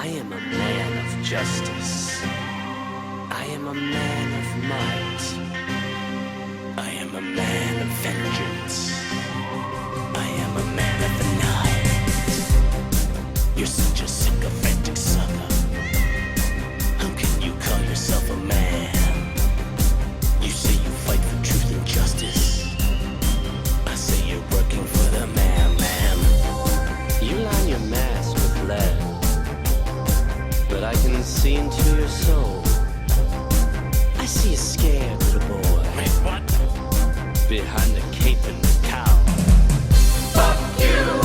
I am a man of justice. I am a man of might. I am a man of vengeance. I am a man of the night. You're such a sycophantic sucker. How can you call yourself a man? You say you fight for truth and justice. I say you're working for the man. You line your mask with lead, but I can see into your soul. I see a scared little boy. Wait, what? Behind the cape and the cowl. Fuck you!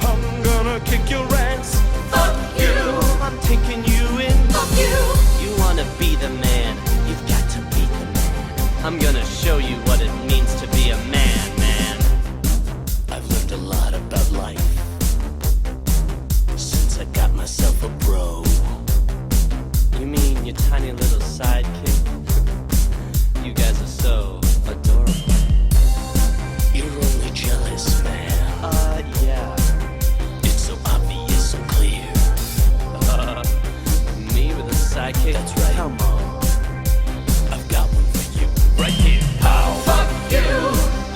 I'm gonna kick your ass. Fuck you! I'm taking you in. Fuck you! You wanna be the man? You've got to be the man. I'm gonna show you what it means to be a man, man. I've learned a lot about life since I got myself a bro. You mean your tiny little sidekick? You guys are so adorable. You're only jealous, man. Yeah. It's so obvious, so clear. Me with a sidekick? That's right. Come on. I've got one for you, right here. Pow! Fuck you!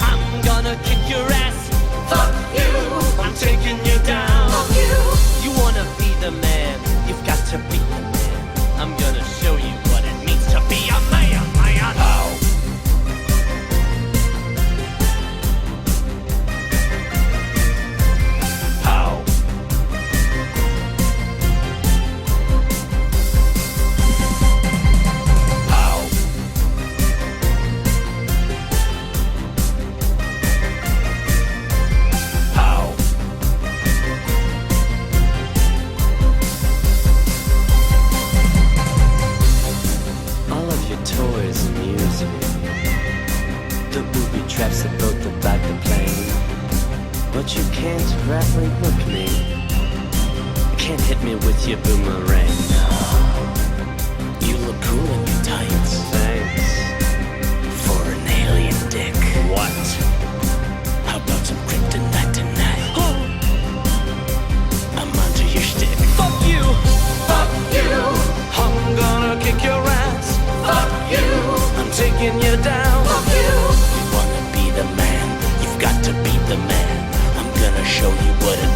I'm gonna kick your ass. Fuck you! I'm taking you down. Fuck you! You wanna be the man? You've got to be the man. I'm gonna show you what it means to be a man, man. Pow! Pow! Pow! Pow! All of your toys amuse me. The booby traps that built about the plane. But you can't grappling hook me. Can't hit me with your boomerang. You look cool in your tights. Thanks. For an alien dick. What? How about some kryptonite tonight? I'm onto your shtick. Fuck you! Fuck you! I'm gonna kick your ass. Fuck you! I'm taking you down. Fuck you! You wanna be the man? You've got to be the man. I'm gonna show you what it